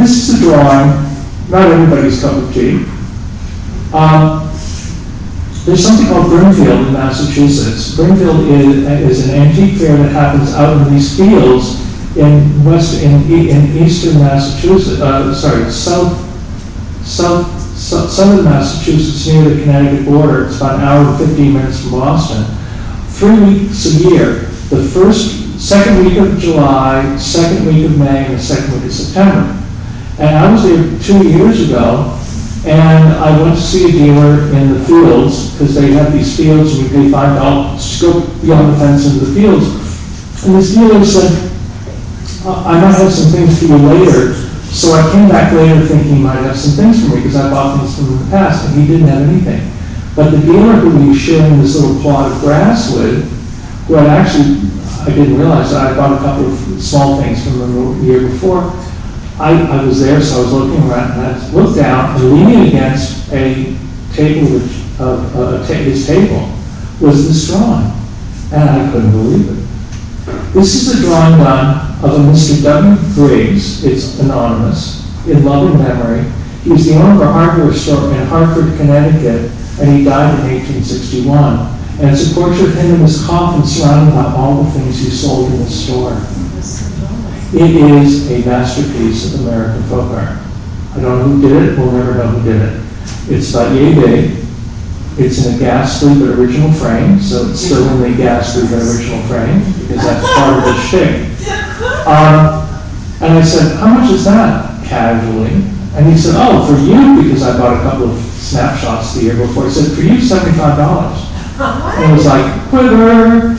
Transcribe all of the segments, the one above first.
this is a drawing, not everybody's cup of tea. There's something called Brimfield in Massachusetts. Brimfield is an antique fair that happens out in these fields in eastern Massachusetts, southern Massachusetts near the Connecticut border. It's about an hour and 15 minutes from Boston. 3 weeks a year, the second week of July, second week of May, and the second week of September. And I was there 2 years ago, and I went to see a dealer in the fields, because they have these fields and you pay $5 to go beyond the fence into the fields. And this dealer said, I might have some things for you later. So I came back later thinking he might have some things for me, because I bought things from him in the past, and he didn't have anything. But the dealer who he was sharing this little plot of grass with, who had actually, I didn't realize that I bought a couple of small things from him the year before. I was there, so I was looking around, and I looked down, and leaning against a table, his table, was this drawing. And I couldn't believe it. This is a drawing done of a Mr. W. Briggs, it's anonymous, in loving memory. He was the owner of a hardware store in Hartford, Connecticut, and he died in 1861. And it's a portrait of him in his coffin surrounded by all the things he sold in the store. It is a masterpiece of American folk art. I don't know who did it, we'll never know who did it. It's about yay big. It's in a ghastly but original frame, so it's still in the ghastly but original frame, because that's part of the shtick. And I said, how much is that, casually? And he said, oh, for you, because I bought a couple of snapshots the year before. He said, for you, $75. And it was like, quiver.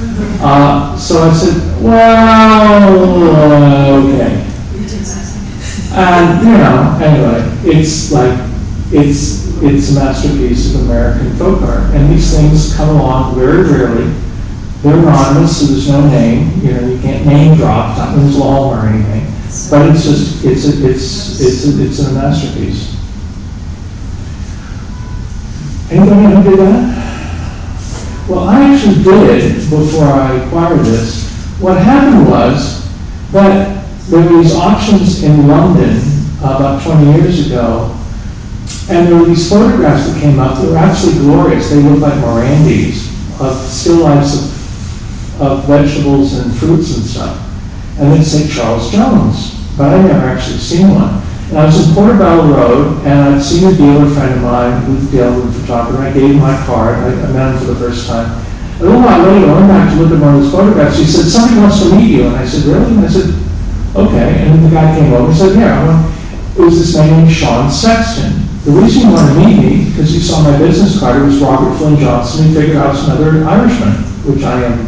So I said, well, okay. And, anyway, it's like, it's a masterpiece of American folk art. And these things come along very rarely. They're anonymous, so there's no name. You can't name drop, not Ms. Law or anything. But it's just, it's a masterpiece. Anybody who did that? Well, I actually did before I acquired this. What happened was that there were these auctions in London about 20 years ago, and there were these photographs that came up that were absolutely glorious. They looked like Morandis of still lifes of vegetables and fruits and stuff. And they'd say Charles Jones, but I'd never actually seen one. And I was in Portobello Road, and I'd seen a dealer friend of mine who dealt with photography, and I gave him my card. I met him for the first time. A little while later, I went back to look at one of those photographs. He said, somebody wants to meet you. And I said, really? And I said, okay. And then the guy came over and said, yeah, it was this man named Sean Sexton. The reason he wanted to meet me, because he saw my business card, it was Robert Flynn Johnson. He figured I was another Irishman, which I am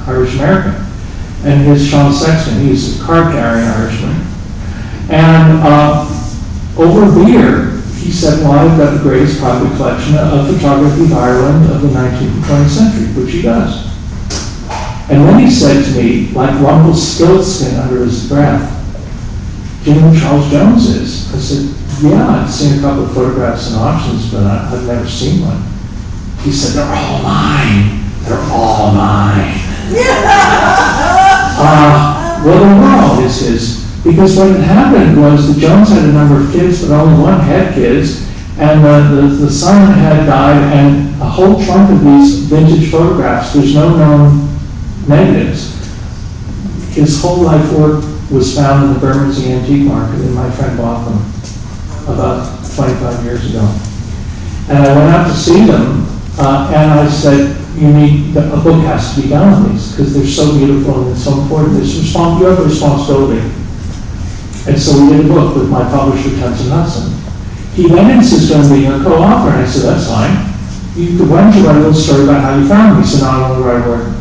Irish-American. And here's Sean Sexton. He's a card-carrying Irishman. And over a beer, he said, well, I've got the greatest private collection of photography of Ireland of the 19th and 20th century, which he does. And then he said to me, like Rumpelstiltskin under his breath, do you know who Charles Jones is? I said, yeah, I've seen a couple of photographs in auctions, but I've never seen one. He said, they're all mine. They're all mine. Well, the world is his. Because what had happened was that Jones had a number of kids, but only one had kids, and the son had died, and a whole trunk of these vintage photographs, there's no known negatives. His whole life work was found in the Bermondsey Antique Market, and my friend bought them about 25 years ago. And I went out to see them, and I said, a book has to be done on these, because they're so beautiful and so important. You have a responsibility. And so we did a book with my publisher, Tenson Hudson. He then insisted on being a co-author, and I said, that's fine. Why don't you write a little story about how you found me? He said, no, I don't want to write a word.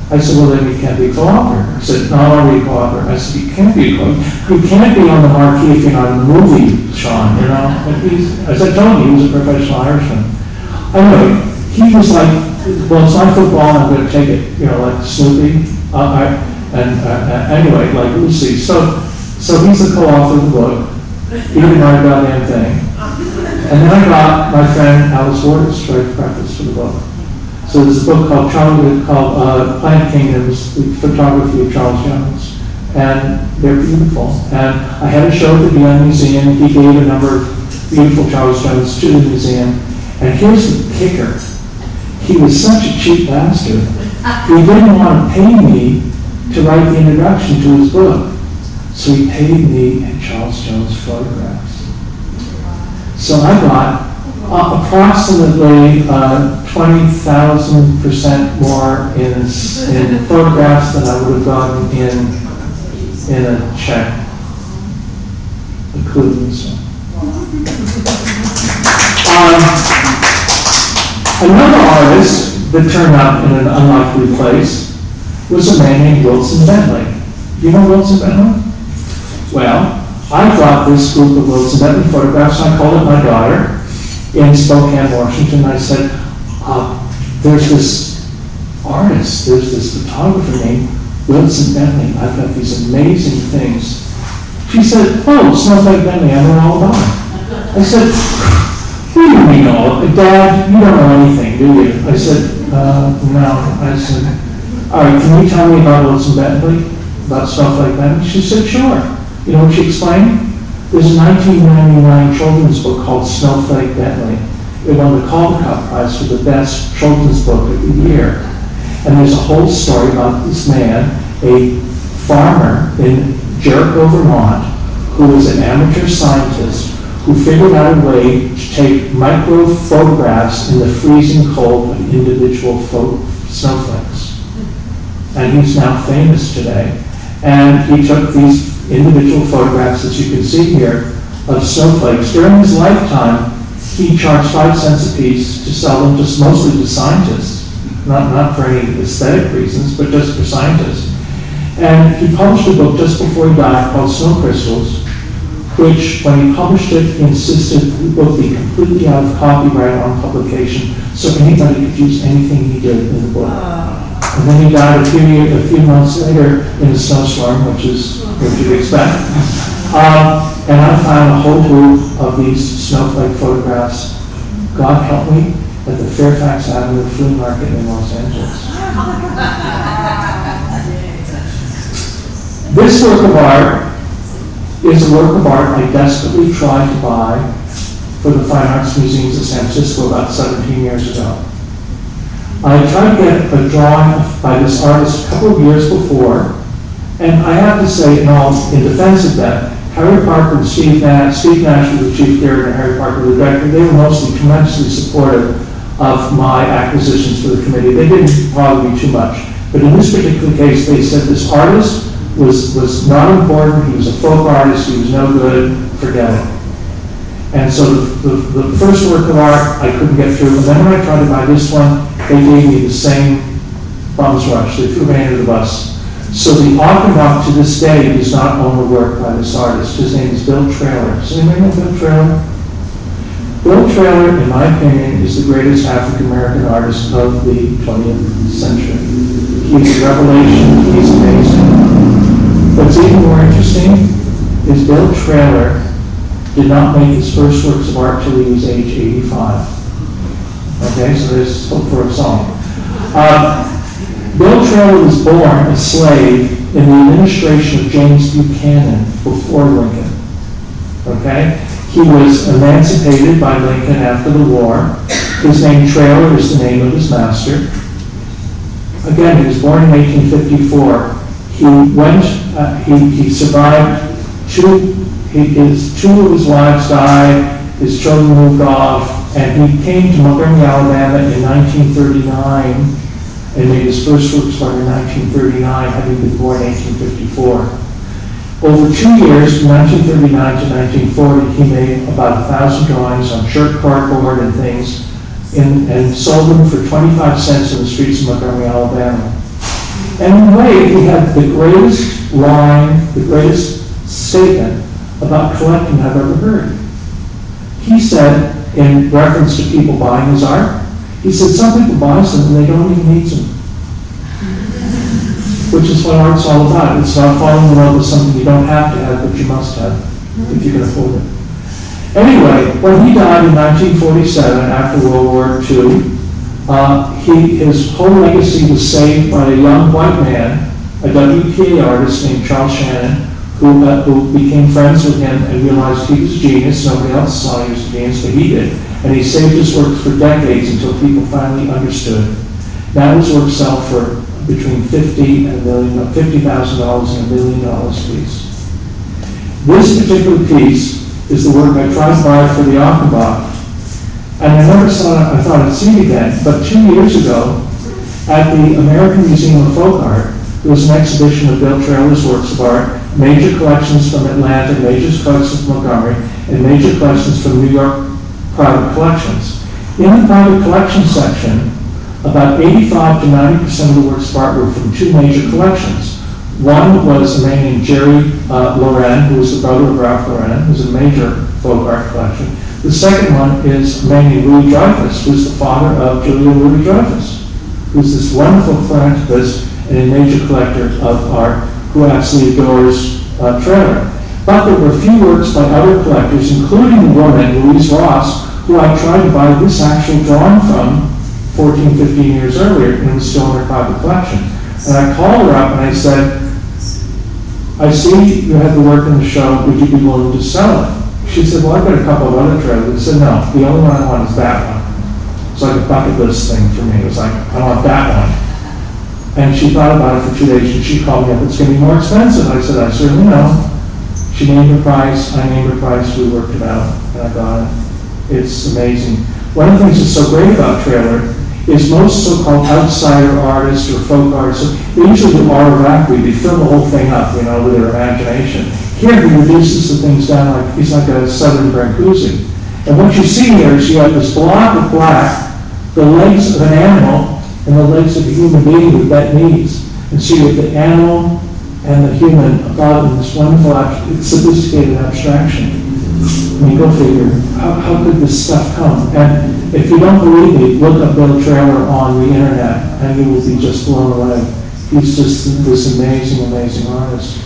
I said, well, then you can't be a co-author. He said, no, I want to be a co-author. I said, you can't be a co-author. You can't be on the marquee if you're not in the movie, Sean, As I told you, he was a professional Irishman. Anyway, he was like, well, it's my football, and I'm going to take it, like Snoopy. Anyway, like Lucy. So he's the co-author of the book. He didn't write a goddamn thing. And then I got my friend Alice Wardis to write the preface for the book. So there's a book called Plant Kingdoms, the photography of Charles Jones. and they're beautiful. And I had a show at the Beyond Museum. He gave a number of beautiful Charles Jones to the museum. And here's the kicker. He was such a cheap bastard. He didn't want to pay me to write the introduction to his book. So he paid me in Charles Jones photographs. So I got approximately 20,000% more in photographs than I would have gotten in a check, including this one. Another artist that turned up in an unlikely place was a man named Wilson Bentley. Do you know Wilson Bentley? Well, I brought this group of Wilson Bentley photographs, and I called it my daughter, in Spokane, Washington. I said, there's this artist, there's this photographer named Wilson Bentley. I've got these amazing things. She said, oh, Snowflake Bentley, I know all about it. I said, what do you mean all? Dad, you don't know anything, do you? I said, no. I said, all right, can you tell me about Wilson Bentley, about Snowflake Bentley? She said, sure. You know what she explained? There's a 1999 children's book called Snowflake Bentley. It won the Caldecott Prize for the best children's book of the year. And there's a whole story about this man, a farmer in Jericho, Vermont, who was an amateur scientist who figured out a way to take micro photographs in the freezing cold of individual snowflakes. And he's now famous today. And he took these individual photographs, as you can see here, of snowflakes. During his lifetime, he charged 5 cents a piece to sell them just mostly to scientists, not for any aesthetic reasons, but just for scientists. And he published a book just before he died called Snow Crystals, which, when he published it, he insisted the book be completely out of copyright on publication, so anybody could use anything he did in the book. And then he died a few months later in a snowstorm, which is what you'd expect. And I found a whole group of these snowflake photographs, God help me, at the Fairfax Avenue Flea Market in Los Angeles. This work of art is a work of art I desperately tried to buy for the Fine Arts Museums of San Francisco about 17 years ago. I tried to get a drawing by this artist a couple of years before, and I have to say, in defense of that, Harry Parker and Steve Nash was the chief curator and Harry Parker the director. They were mostly tremendously supportive of my acquisitions for the committee. They didn't bother me too much. But in this particular case, they said this artist was not important, he was a folk artist, he was no good, forget it. And so the first work of art I couldn't get through, and then when I tried to buy this one, they gave me the same bum's rush. They threw me under the bus. So the Achenbach to this day does not own the work by this artist. His name is Bill Traylor. Does anybody know Bill Traylor? Bill Traylor, in my opinion, is the greatest African-American artist of the 20th century. He's a revelation, he's amazing. What's even more interesting is Bill Traylor did not make his first works of art till he was age 85. Okay, so there's hope for a song. Bill Traylor was born a slave in the administration of James Buchanan before Lincoln. Okay? He was emancipated by Lincoln after the war. His name Traylor is the name of his master. Again, he was born in 1854. He survived two of his wives died, his children moved off, and he came to Montgomery, Alabama in 1939 and made his first works in 1939, having been born in 1854. Over 2 years, from 1939 to 1940, he made about 1,000 drawings on shirt cardboard and things, and sold them for 25 cents in the streets of Montgomery, Alabama. And in a way, he had the greatest line, the greatest statement about collecting I've ever heard. He said, in reference to people buying his art, he said, some people buy some and they don't even need them. Which is what art's all about. It's about falling in love with something you don't have to have, but you must have, if you can afford it. Anyway, when he died in 1947, after World War II, his whole legacy was saved by a young white man, a WPA artist named Charles Shannon, who became friends with him and realized he was a genius. Nobody else saw he was a genius, but he did. And he saved his works for decades until people finally understood. Now his works sell for between $50,000 and $1 million apiece. This particular piece is the work I tried to buy for the Achenbach. And I never saw it, I thought I'd see it again, but 2 years ago, at the American Museum of Folk Art, there was an exhibition of Bill Traylor's works of art, major collections from Atlanta, major collections from Montgomery, and major collections from New York private collections. In the private collection section, about 85 to 90% of the works of art were from two major collections. One was a man named Jerry Loren, who was the brother of Ralph Loren, who was a major folk art collection. The second one is a man named Louis Dreyfus, who's the father of Julia Louis-Dreyfus, who's this wonderful philanthropist and a major collector of art who absolutely adores Traylor. But there were a few works by other collectors, including the woman, Louise Ross, who I tried to buy this actual drawing from 14, 15 years earlier, and it was still in her private collection. And I called her up and I said, I see you had the work in the show, would you be willing to sell it? She said, well, I've got a couple of other Traylors. I said, no, the only one I want is that one. It's like a bucket list thing for me. It was like, I want that one. And she thought about it for 2 days, and she called me up, it's going to be more expensive. I said, I certainly know. She named her price, I named her price, we worked it out, and I got it. It's amazing. One of the things that's so great about Traylor is most so-called outsider artists or folk artists, they usually do autography, they fill the whole thing up, with their imagination. Here he reduces the things down like, he's like a southern Brancusi. And what you see here is you have this block of black, the legs of an animal, and the legs of a human being with bent knees. And so you have the animal and the human above in this wonderful, sophisticated abstraction. I mean, go figure, how could this stuff come? And if you don't believe me, look up Bill Traylor on the internet, and you will be just blown away. He's just this amazing, amazing artist.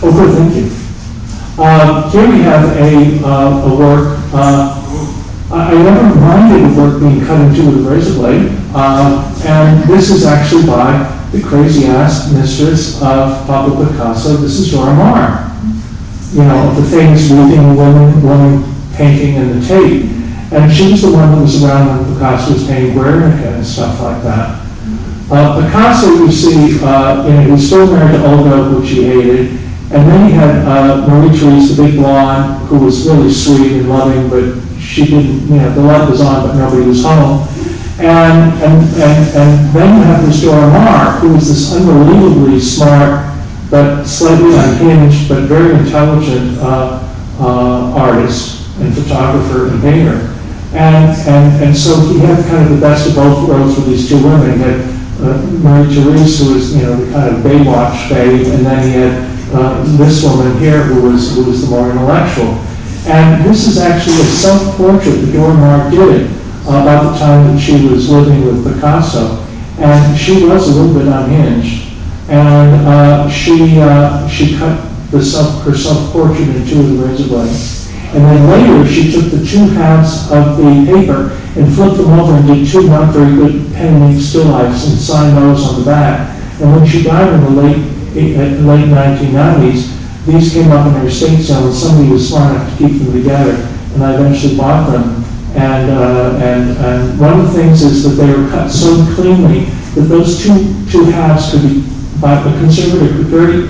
Good, thank you. Here we have a work. I never minded the work being cut into with a razor blade, and this is actually by the crazy-ass mistress of Pablo Picasso. This is Dora Maar. The famous weeping woman painting in the Tate. And she was the one that was around when Picasso was painting Guernica and stuff like that. Picasso, you see, he was still married to Olga, which he hated. And then he had Marie-Therese, the big blonde, who was really sweet and loving, but she didn't, the light was on, but nobody was home. And then you have this Dora Maar, who was this unbelievably smart, but slightly unhinged, but very intelligent artist and photographer and painter. And so he had kind of the best of both worlds with these two women. He had Marie-Therese, who was, the kind of Baywatch babe, and then he had this woman here, who was the more intellectual. And this is actually a self-portrait that Dora Maar did about the time that she was living with Picasso. And she was a little bit unhinged. And she cut her self-portrait in two of the razor blades. And then later, she took the two halves of the paper and flipped them over and did two not very good pen and ink still lifes and signed those on the back. And when she died in the late 1990s, these came up in her estate sale, and somebody was smart enough to keep them together. And I eventually bought them. And one of the things is that they were cut so cleanly that those two halves could be, a conservator could very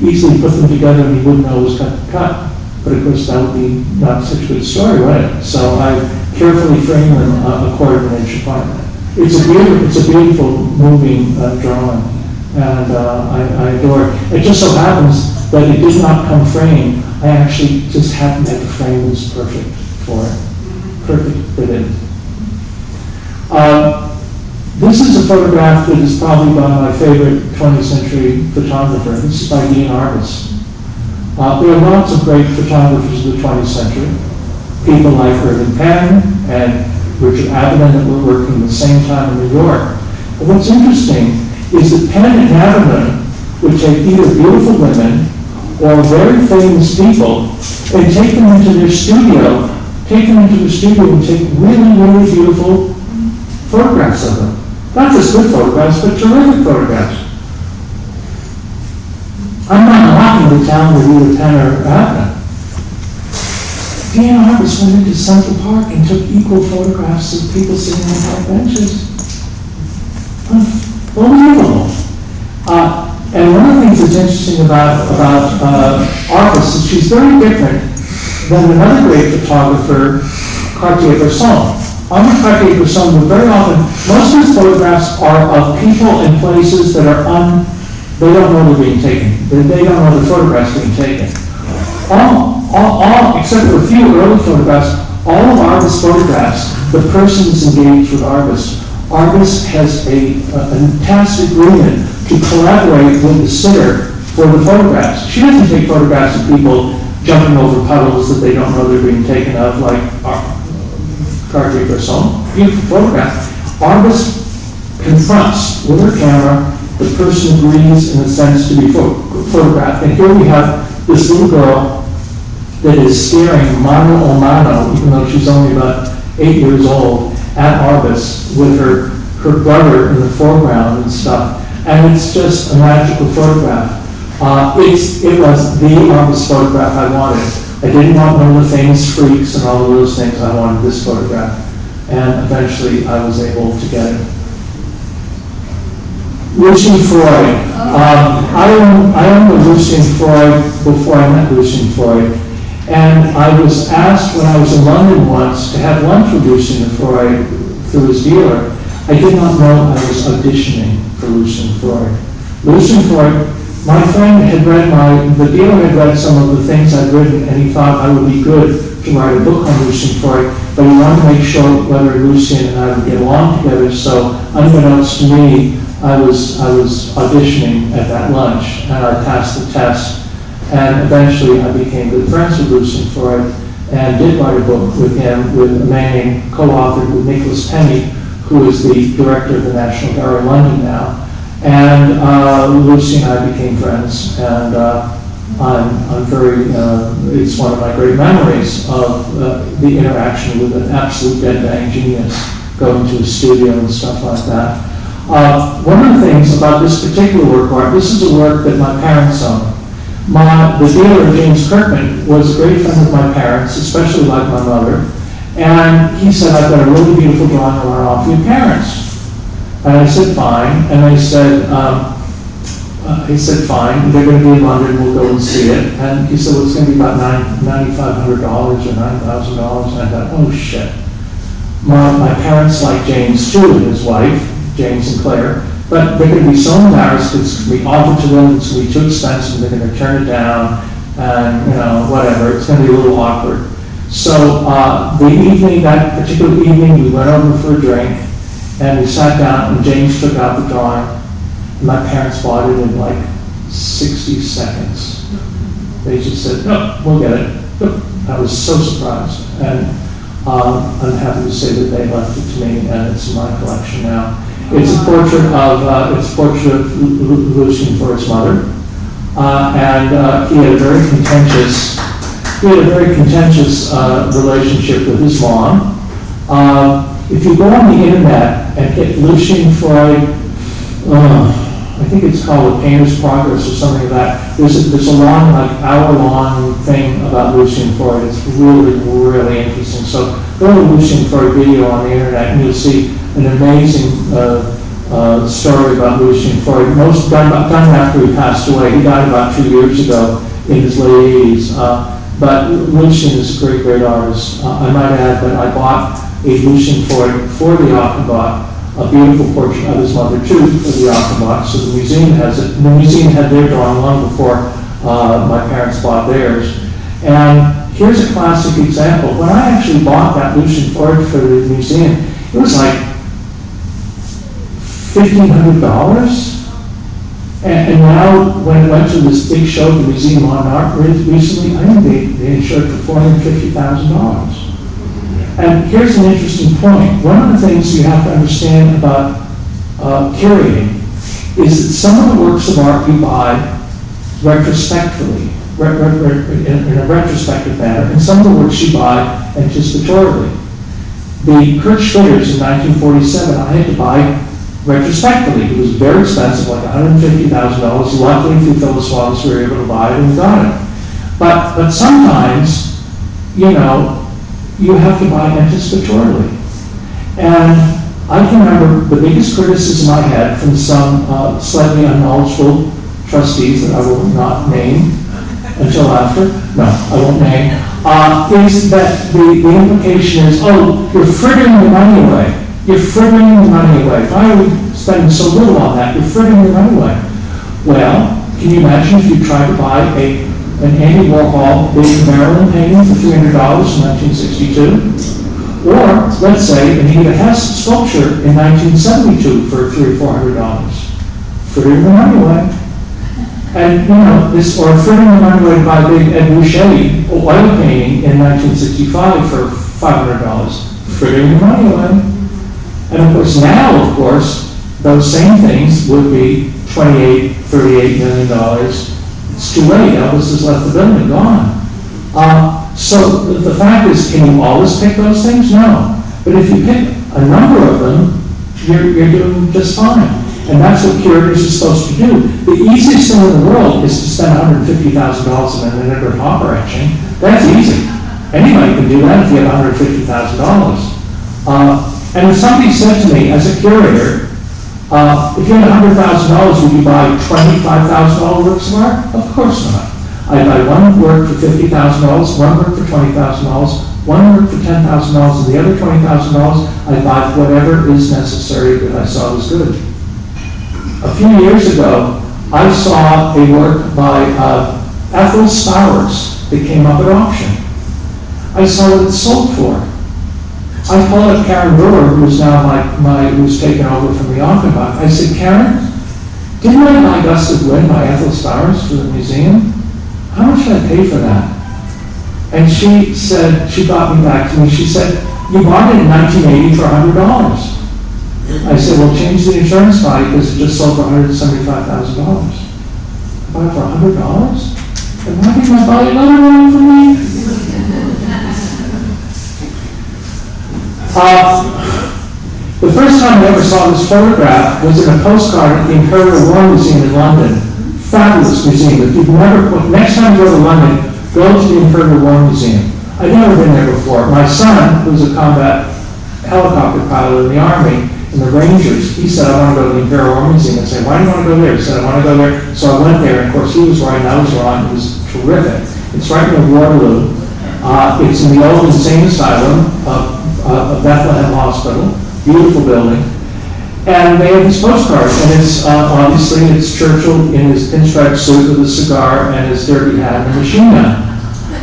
easily put them together and he wouldn't know it was cut. But of course, that would be not such a good story, right? So I carefully framed them a quarter of an inch apart. It's a beautiful moving drawing, and I adore it. It just so happens that it did not come framed. I actually just happened that the frame was perfect for it. Perfect fit in. This is a photograph that is probably by my favorite 20th century photographer. This is by Ian Arbus. There are lots of great photographers of the 20th century. People like Irving Penn and Richard Avedon that were working at the same time in New York. But what's interesting is that Penn and Avedon would take either beautiful women or very famous people and take them into their studio and take really, really beautiful photographs of them. Not just good photographs, but terrific photographs. I'm not knocking the town where we were 10 or happening. Dan Arbus went into Central Park and took equal photographs of people sitting on park benches. Unbelievable. And one of the things that's interesting about Arbus is she's very different than another great photographer, Cartier-Bresson. Henri Cartier-Bresson would very often, most of his photographs are of people in places that are they don't know they're being taken. They don't know the photographs being taken. All, except for a few early photographs, all of Arbus' photographs, the person is engaged with Arbus. Arbus has a tacit agreement to collaborate with the sitter for the photographs. She doesn't take photographs of people jumping over puddles that they don't know they're being taken of, like Cartier-Bresson. Beautiful photograph. Arbus confronts with her camera. The person agrees in a sense to be photographed. And here we have this little girl that is staring mano a mano, even though she's only about 8 years old, at Arbus with her brother in the foreground and stuff. And it's just a magical photograph. It was the Arbus photograph I wanted. I didn't want one of the famous freaks and all of those things. I wanted this photograph. And eventually I was able to get it. Lucian Freud. I owned Lucian Freud before I met Lucian Freud. And I was asked when I was in London once to have lunch with Lucian Freud through his dealer. I did not know I was auditioning for Lucian Freud. Lucian Freud, my friend had read the dealer had read some of the things I'd written, and he thought I would be good to write a book on Lucian Freud, but he wanted to make sure whether Lucian and I would get along together. So unbeknownst to me, I was auditioning at that lunch, and I passed the test. And eventually I became good friends with Lucian Freud and did write a book with him, with a man named, co-authored with Nicholas Penny, who is the director of the National Gallery of London now. And Lucy and I became friends, and I'm very, it's one of my great memories of the interaction with an absolute dead-bang genius, going to his studio and stuff like that. One of the things about this particular work of art, this is a work that my parents owned. The dealer, James Kirkman, was a great friend of my parents, especially like my mother, and he said, I've got a really beautiful drawing I want to offer your parents. And I said, fine. And he said, fine, they're going to be in London, we'll go and see it. And he said, well, it's going to be about $9,500 or $9,000. And I thought, oh shit. My parents like James too, and his wife, James and Claire, but they're going to be so embarrassed because it's going to be offered to them, it's going to be too expensive, they're going to turn it down, and whatever, it's going to be a little awkward. So that particular evening, we went over for a drink, and we sat down, and James took out the drawing, and my parents bought it in like 60 seconds. They just said, no, we'll get it. I was so surprised, and I'm happy to say that they left it to me, and it's in my collection now. It's a portrait of Lucian Freud's mother, and he had a very contentious relationship with his mom. If you go on the internet and hit Lucian Freud, I think it's called A Painter's Progress or something like that. There's a long, like hour-long thing about Lucian Freud. It's really, really interesting. So go to Lucian Freud video on the internet and you'll see an amazing story about Lucian Freud. Most done after he passed away. He died about 2 years ago in his late 80s. But Lucian is a great, great artist. I might add that I bought a Lucian Freud for the Achenbach, a beautiful portrait of his mother too for the Achenbach. So the museum has it. The museum had their drawing long before my parents bought theirs. And here's a classic example. When I actually bought that Lucian Freud for the museum, it was like $1,500. And now, when it went to this big show, the Museum of Art recently, I think they insured for $450,000. And here's an interesting point. One of the things you have to understand about curating is that some of the works of art you buy retrospectively, in a retrospective manner, and some of the works you buy anticipatorily. The Kurt Schwitters in 1947, I had to buy retrospectively. It was very expensive, like $150,000. Luckily, through Phyllis Wallace, we were able to buy it and got it. But sometimes, you know, you have to buy anticipatorily. And I can remember the biggest criticism I had from some slightly unknowledgeable trustees that I will not name until after. No, I won't name. Is that the implication is, oh, you're frittering the money away. You're frittering the money away. Why are we spending so little on that? You're frittering the money away. Well, can you imagine if you tried to buy an Andy Warhol David Maryland painting for $300 in 1962? Or, let's say, an Anita Hess sculpture in 1972 for $300 or $400. Frittering the money away. And, you know, or frittering the money away to buy a big Ed Boucher oil painting in 1965 for $500. Frittering the money away. And of course, now, of course, those same things would be $28, $38 million. It's too late. Elvis has left the building, gone. So the fact is, can you always pick those things? No. But if you pick a number of them, you're doing just fine. And that's what curators are supposed to do. The easiest thing in the world is to spend $150,000 on an Edward Hopper etching. That's easy. Anybody can do that if you have $150,000. And if somebody said to me, as a curator, if you had $100,000, would you buy $25,000 works of art? Of course not. I'd buy one work for $50,000, one work for $20,000, one work for $10,000, and the other $20,000, I'd buy whatever is necessary that I saw was good. A few years ago, I saw a work by Ethel Stowers that came up at auction. I saw what it sold for. I called up Karen Brewer, who's now who's taken over from the Achenbach. I said, Karen, didn't I buy Gust of Wind by Ethel Stowers for the museum? How much did I pay for that? And she said, she brought me back to me, she said, you bought it in 1980 for $100. I said, well, change the insurance value because it just sold for $175,000. I bought it for $100? And why didn't I buy another one for me? The first time I ever saw this photograph was in a postcard at the Imperial War Museum in London. Fabulous museum. If you've never, next time you go to London, go to the Imperial War Museum. I'd never been there before. My son, who's a combat helicopter pilot in the Army, in the Rangers, he said, I want to go to the Imperial War Museum. I said, why do you want to go there? He said, I want to go there. So I went there, and of course he was right and I was wrong. It was terrific. It's right near Waterloo. It's in the old insane asylum of Bethlehem Hospital. Beautiful building. And they have this postcard, and it's obviously it's Churchill in his pinstripe suit with a cigar and his derby hat and a machine gun.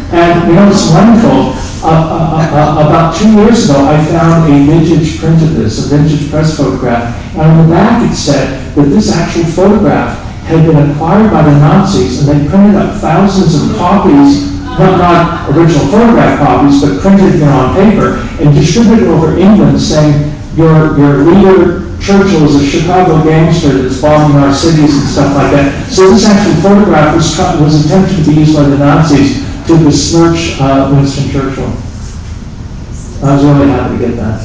And you know, it's wonderful. About 2 years ago, I found a vintage print of this, a vintage press photograph. And on the back it said that this actual photograph had been acquired by the Nazis, and they printed up thousands of copies, not original photograph copies, but printed on paper, and distributed over England, saying, your leader, Churchill, is a Chicago gangster that's bombing our cities and stuff like that. So this actual photograph was intended to be used by the Nazis to besmirch Winston Churchill. I was really happy to get that.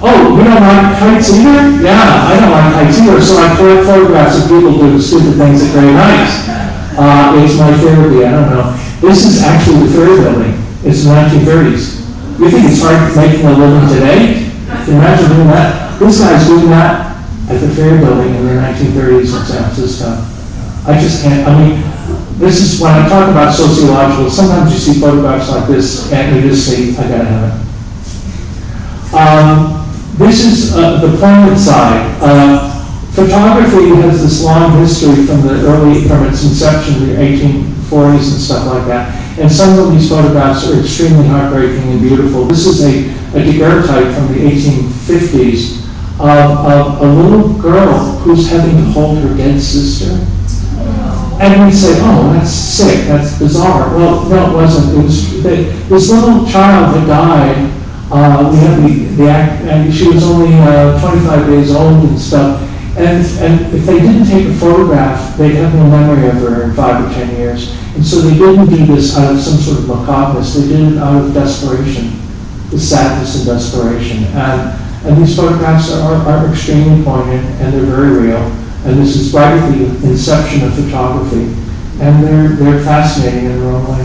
Oh, you don't like heights either? Yeah, I don't like heights either, so I collect photographs of people doing stupid things at great heights. It's my therapy, I don't know. This is actually the Ferry Building. It's the 1930s. You think it's hard making a living today? Can you imagine doing that? This guy's doing that at the Ferry Building in the 1930s in San Francisco. I just can't, I mean, this is, when I talk about sociological, sometimes you see photographs like this and you just say, I gotta have it. This is the poignant side. Photography has this long history from its inception, the 1840s and stuff like that. And some of these photographs are extremely heartbreaking and beautiful. This is a daguerreotype from the 1850s of a little girl who's having to hold her dead sister. And we say, oh, that's sick, that's bizarre. Well, no, it wasn't. It was this little child had died. We had and she was only 25 days old and stuff. And if they didn't take a photograph, they'd have no memory of her in 5 or 10 years. And so they didn't do this out of some sort of macabreness. They did it out of desperation. the sadness and desperation. And these photographs are extremely poignant, and they're very real. And this is right at the inception of photography. And they're fascinating in their own way.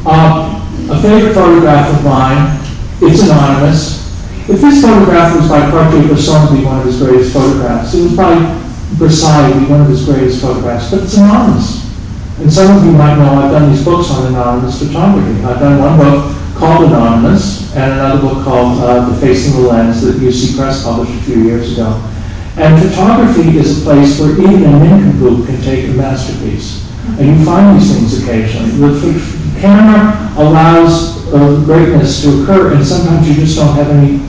A favorite photograph of mine, it's anonymous. If this photograph was by Cartier-Bresson, it would be one of his greatest photographs. It was by Versailles, it would be one of his greatest photographs, but it's anonymous. And some of you might know I've done these books on anonymous photography. I've done one book called Anonymous, and another book called Defacing the Lens that UC Press published a few years ago. And photography is a place where even a nincompoop can take a masterpiece. And you find these things occasionally. The camera allows greatness to occur, and sometimes you just don't have any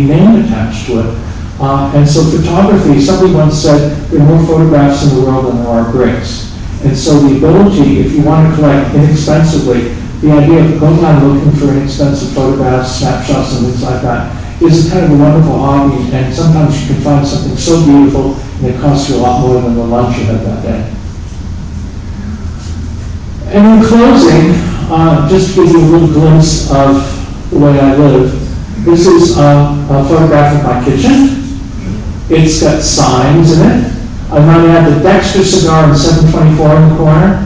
name attached to it. And so photography, somebody once said, there are more photographs in the world than there are bricks. And so the ability, if you want to collect inexpensively, the idea of going out looking for inexpensive photographs, snapshots, and things like that is kind of a wonderful hobby. And sometimes you can find something so beautiful, and it costs you a lot more than the lunch you had that day. And in closing, just to give you a little glimpse of the way I live, this is a photograph of my kitchen. It's got signs in it. I might add the Dexter cigar and 724 in the corner.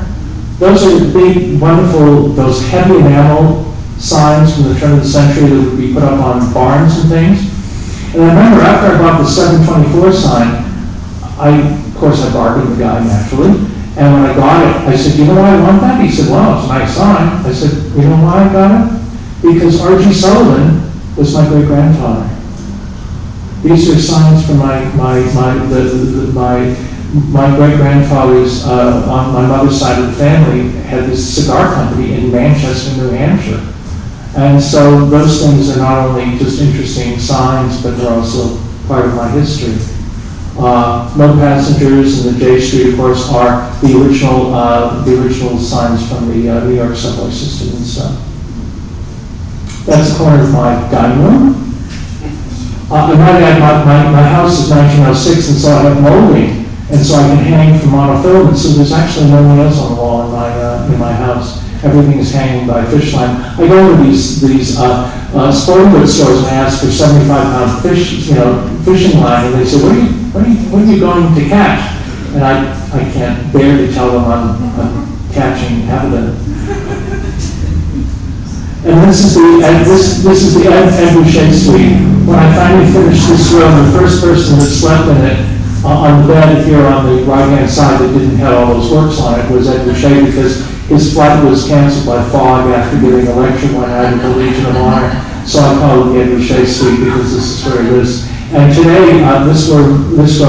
Those are big, wonderful, those heavy enamel signs from the turn of the century that would be put up on barns and things. And I remember after I bought the 724 sign, of course I bargained the guy naturally. And when I got it, I said, you know why I want that? He said, well, it's a nice sign. I said, you know why I got it? Because R.G. Sullivan was my great-grandfather. These are signs from my great-grandfather's, on my mother's side of the family, had this cigar company in Manchester, New Hampshire. And so those things are not only just interesting signs, but they're also part of my history. No Passengers and the J Street, of course, are the original signs from the New York subway system and stuff. That's the corner of my dining room. I might add, my house is 1906, and so I have molding, and so I can hang from monofilament. So there's actually no nails on the wall in my house. Everything is hanging by fish line. I go to these sporting goods stores and I ask for 75-pound fishing line, and they say, what are you going to catch? And I can't bear to tell them I'm catching habitat. And this is the Ed Boucher suite. When I finally finished this room, the first person that slept in it on the bed here on the right-hand side that didn't have all those works on it was Ed Boucher, because his flight was canceled by fog after giving a lecture one night at the Legion of Honor. So I call it the Ed Boucher suite because this is where it is. And today, this room is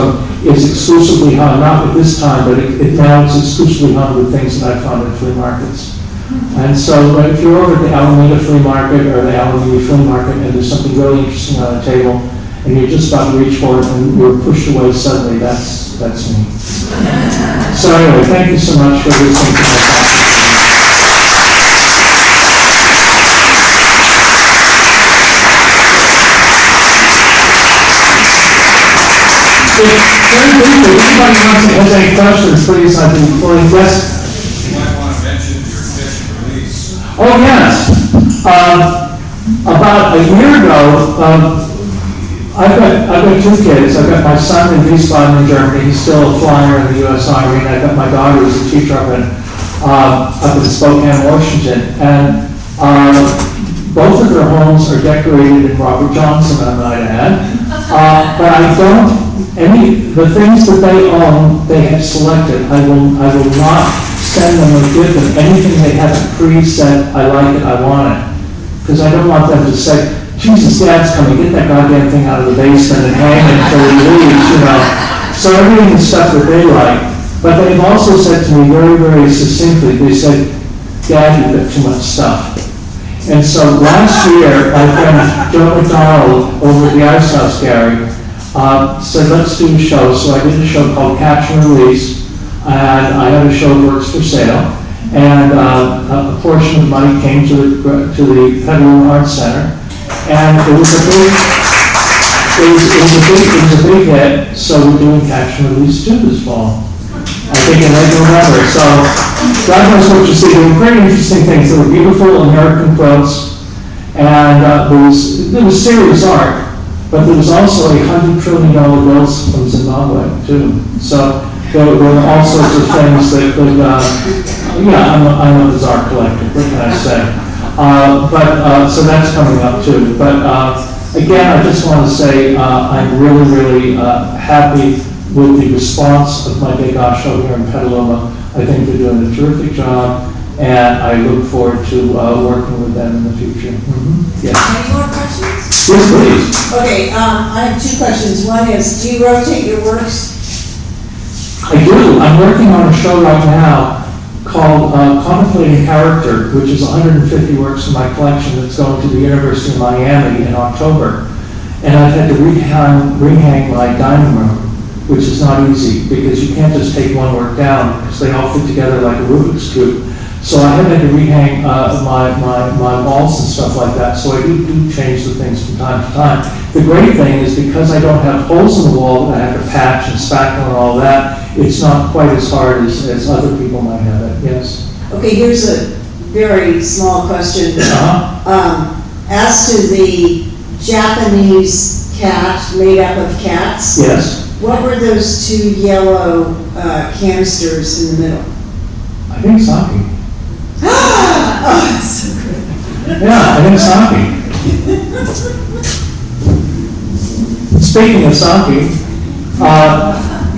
exclusively hung, not at this time, but now it's exclusively hung with things that I found at flea markets. And so if you're over at the Alameda Flea Market or the Alameda Flea Market and there's something really interesting on the table and you're just about to reach for it and you're pushed away suddenly, that's me. So anyway, thank you so much for listening to my talk. Very briefly, if anybody has any questions, please, I'd be willing. Yes? Oh, yes. About a year ago, I've got two kids. I've got my son in Wiesbaden in Germany. He's still a flyer in the U.S. Army, and I've got my daughter who's a teacher up in Spokane, Washington. And both of their homes are decorated in Robert Johnson, I might add. But I don't, the things that they own, they have selected. I will not send them or give them anything they haven't pre-said, I like it, I want it. Because I don't want them to say, Jesus, Dad's coming, get that goddamn thing out of the basement and hang it until he leaves, So everything is stuff that they like. But they've also said to me very, very succinctly, they said, Dad, you've got too much stuff. And so last year, my friend Joe McDonald over at the Ice House, Gary, said, let's do a show. So I did a show called Catch and Release. And I had a show that works for sale, and a portion of the money came to the Petaluma Arts Center, and it was a big hit. So we're doing Catch and Release 2 this fall. I think in late November. So God knows what you see. They were pretty interesting things. They were beautiful American quilts, And there was serious art, but there was also $100 trillion bills from Zimbabwe too. So there were all sorts of things that could, yeah, I'm a bizarre collector, what can I say? So that's coming up too. But again, I just want to say I'm really, really happy with the response of my big art show here in Petaluma. I think they're doing a terrific job, and I look forward to working with them in the future. Yes. Any more questions? Yes, please. Okay, I have two questions. One is, do you rotate your works? I do. I'm working on a show right now called Contemplating Character, which is 150 works from my collection that's going to the University of Miami in October. And I've had to rehang my dining room, which is not easy because you can't just take one work down because they all fit together like a Rubik's Cube. So I have had to rehang my walls and stuff like that. So I do change the things from time to time. The great thing is because I don't have holes in the wall that I have to patch and spackle and all that, it's not quite as hard as other people might have it. Yes. Okay, here's a very small question. As to the Japanese cat made up of cats, Yes. what were those two yellow canisters in the middle? I think sake. Oh, that's so good. Yeah, I think sake. Speaking of sake,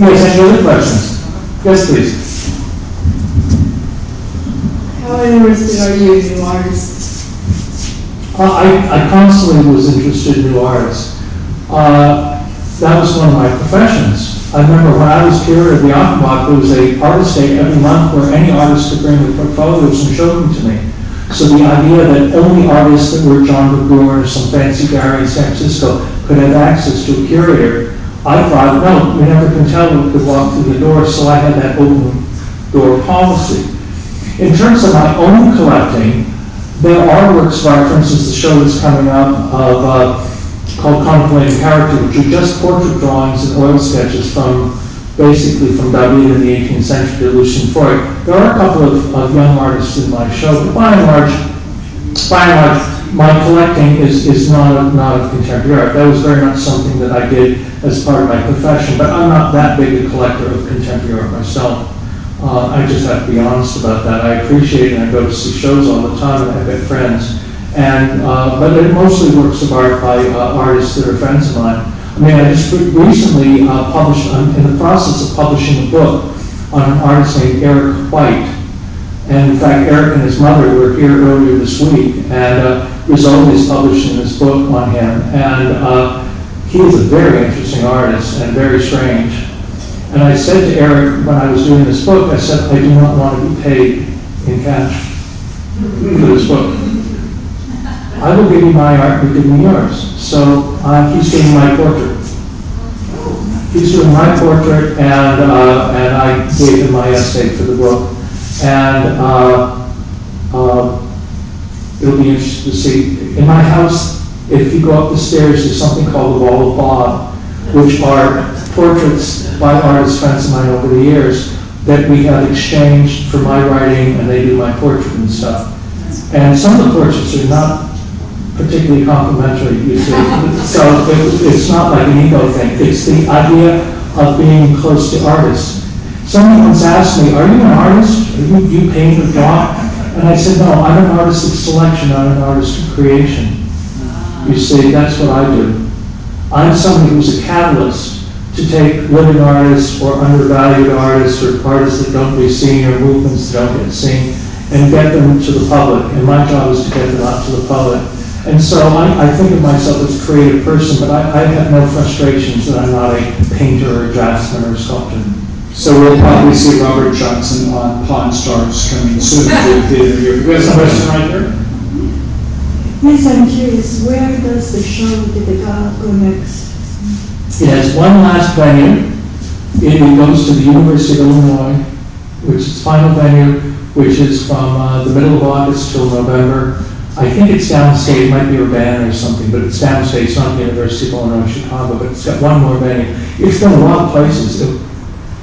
yes, any other questions? Yes, please. How interested are you in new artists? I constantly was interested in new artists. That was one of my professions. I remember when I was curator of the Achenbach, there was a artist day every month where any artist could bring their portfolios and show them to me. So the idea that only artists that were John Burgour or some fancy gallery in San Francisco could have access to a curator, I thought, no, you never can tell who could walk through the door, so I had that open door policy. In terms of my own collecting, there are works of art, for instance, the show that's coming up of called Contemplating Character, which are just portrait drawings and oil sketches from basically from David in the 18th century to Lucien Freud. There are a couple of young artists in my show, but by and large, my collecting is not of contemporary art. That was very much something that I did as part of my profession, but I'm not that big a collector of contemporary art myself. I just have to be honest about that. I appreciate it, and I go to see shows all the time, and I've got friends. And, but it mostly works of art by artists that are friends of mine. I mean, I just recently published, I'm in the process of publishing a book on an artist named Eric White. And in fact, Eric and his mother were here earlier this week, and Rizzoli is publishing this book on him. And he is a very interesting artist and very strange. And I said to Eric when I was doing this book, I said, I do not want to be paid in cash for this book. I will give you my art, you give me yours. So he's doing my portrait. He's doing my portrait, and I gave him my essay for the book. And it'll be interesting to see. In my house, if you go up the stairs, there's something called the Wall of Bob, which are portraits by artist friends of mine over the years that we have exchanged for my writing, and they do my portrait and stuff. And some of the portraits are not particularly complimentary, you see. So it's not like an ego thing. It's the idea of being close to artists. Someone once asked me, are you an artist? Do you paint or draw? And I said, no, I'm an artist of selection, not an artist of creation. You see, that's what I do. I'm somebody who's a catalyst to take living artists or undervalued artists or artists that don't get seen or movements that don't get seen and get them to the public. And my job is to get them out to the public. And so I think of myself as a creative person, but I have no frustrations that I'm not a painter or a draftsman or a sculptor. So we'll probably see Robert Johnson on Pawn Stars coming soon to the theater here. You guys have a question right there? Yes, I'm curious, where does the show Did the God go next? It has one last venue. It goes to the University of Illinois, which is its final venue, which is from the middle of August till November. I think it's downstate, it might be Urbana or something, but it's downstate, it's not the University of Illinois, Chicago, but it's got one more venue. It's been a lot of places.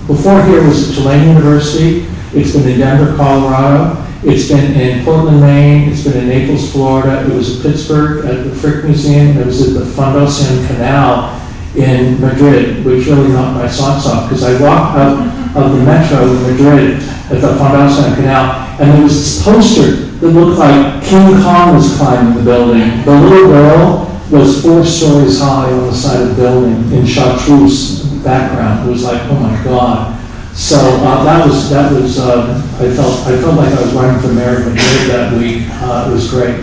Before here was at Tulane University, it's been in Denver, Colorado, It's been in Portland, Maine, it's been in Naples, Florida, it was in Pittsburgh at the Frick Museum, it was at the Foundation Canal in Madrid, which really knocked my socks off, because I walked out of the metro in Madrid at the Foundation Canal, and there was this poster that looked like King Kong was climbing the building. The little girl was 4 stories high on the side of the building in chartreuse background. It was like, oh my God. So that was I felt like I was running for mayor of Madrid that week. It was great.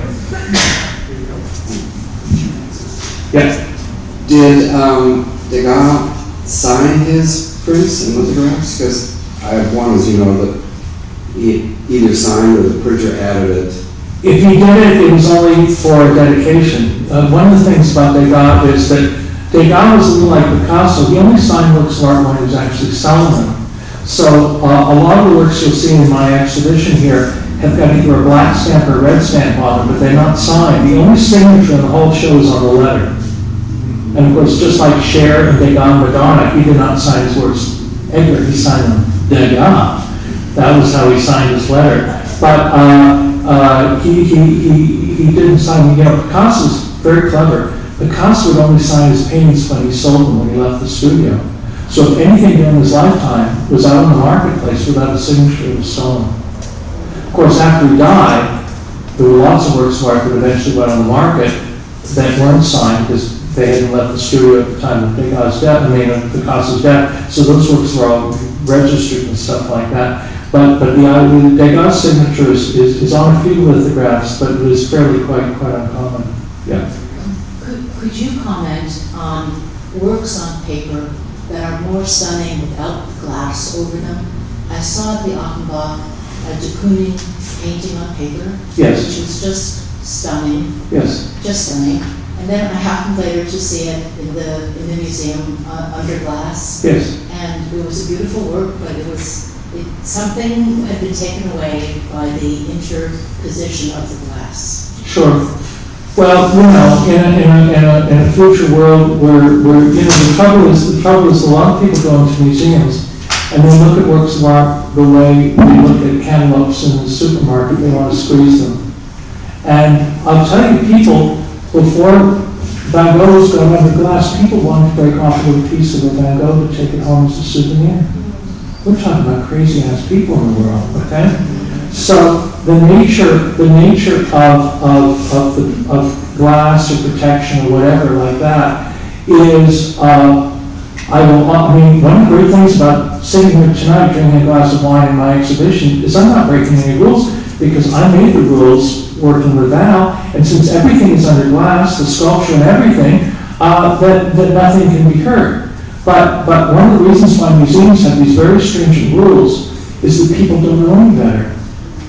Yeah. Did Degas sign his prints and lithographs? Because I have one, as you know, that he either signed or the printer added it. If he did it, it was only for dedication. One of the things about Degas is that Degas was a little like Picasso. He only signed works of art when he was actually selling them. So a lot of the works you'll see in my exhibition here have got either a black stamp or a red stamp on them, but they're not signed. The only signature in the whole show is on the letter. And of course, just like Cher and Degas and Madonna, he did not sign his works Edgar, he signed them Degas. That was how he signed his letter. But he didn't sign, Picasso's very clever. Picasso would only sign his paintings when he sold them, when he left the studio. So if anything during his lifetime was out in the marketplace without a signature, it was stolen. Of course, after he died, there were lots of works of art that eventually went on the market that weren't signed because they hadn't left the studio at the time of Picasso's death. So those works were all registered and stuff like that. But the Degas signature is on a few lithographs, but it was fairly quite uncommon. Yeah. Could you comment on works on paper that are more stunning without glass over them? I saw at the Achenbach a de Kooning painting on paper, Yes. which was just stunning, Yes. just stunning. And then I happened later to see it in the museum under glass. Yes. And it was a beautiful work, but something had been taken away by the interposition of the glass. Sure. Well, in a future world where the trouble is a lot of people go into museums and they look at works of art the way they look at cantaloupes in the supermarket. They want to squeeze them. And I'll tell you, people, before Van Gogh's got under glass, people wanted to break off a little piece of a Van Gogh to take it home as a souvenir. We're talking about crazy-ass people in the world, okay? So the nature of glass or protection or whatever like that is, one of the great things about sitting here tonight drinking a glass of wine in my exhibition is I'm not breaking any rules because I made the rules working with Val, and since everything is under glass, the sculpture and everything, that nothing can be hurt. But one of the reasons why museums have these very stringent rules is that people don't know any better.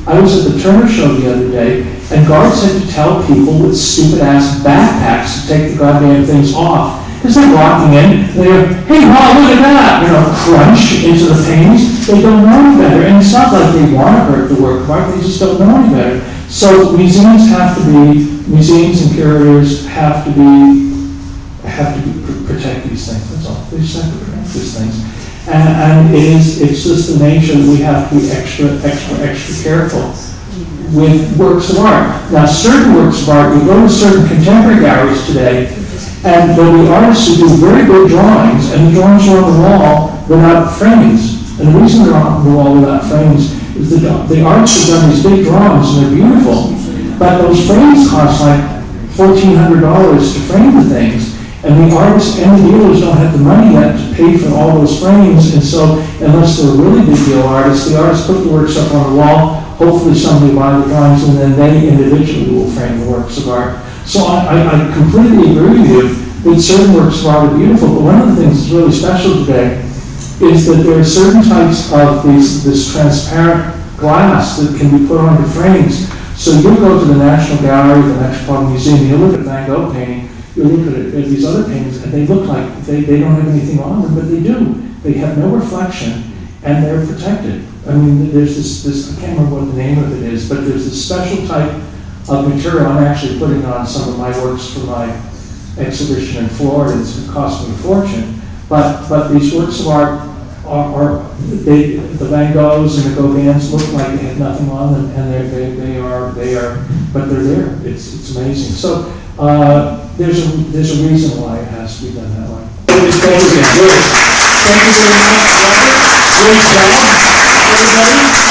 I was at the Turner show the other day, and guards had to tell people with stupid-ass backpacks to take the goddamn things off. Because they're walking in, and they're, hey, wow, look at that! Crunch into the paintings. They don't know any better. And it's not like they want to hurt the work of art, they just don't know any better. So museums and curators have to protect these things, that's all. They just have to protect these things. And it's just the nature that we have to be extra careful with works of art. Now, certain works of art, you go to certain contemporary galleries today, and there'll be artists who do very good drawings, and the drawings are on the wall without frames. And the reason they're on the wall without frames is that the artists have done these big drawings, and they're beautiful, but those frames cost like $1,400 to frame the things. And the artists and the dealers don't have the money yet to pay for all those frames, and so unless they're a really big deal artists, the artists put the works up on the wall, hopefully somebody will buy the drawings, and then they individually will frame the works of art. So I completely agree with you that certain works of art are beautiful, but one of the things that's really special today is that there are certain types of this transparent glass that can be put onto frames. So you'll go to the National Gallery, the Metropolitan Museum, you'll look at Van Gogh painting, you look at these other paintings, and they look like they don't have anything on them, but they do. They have no reflection, and they're protected. I mean, there's this I can't remember what the name of it is, but there's this special type of material. I'm actually putting on some of my works for my exhibition in Florida. It's going to cost me a fortune. But these works of art the Van Goghs and the Gauguins look like they have nothing on them, and they are, but they're there. It's amazing. So, there's a reason why it has to be done that way. Thank you very much, Robert. Great job, everybody.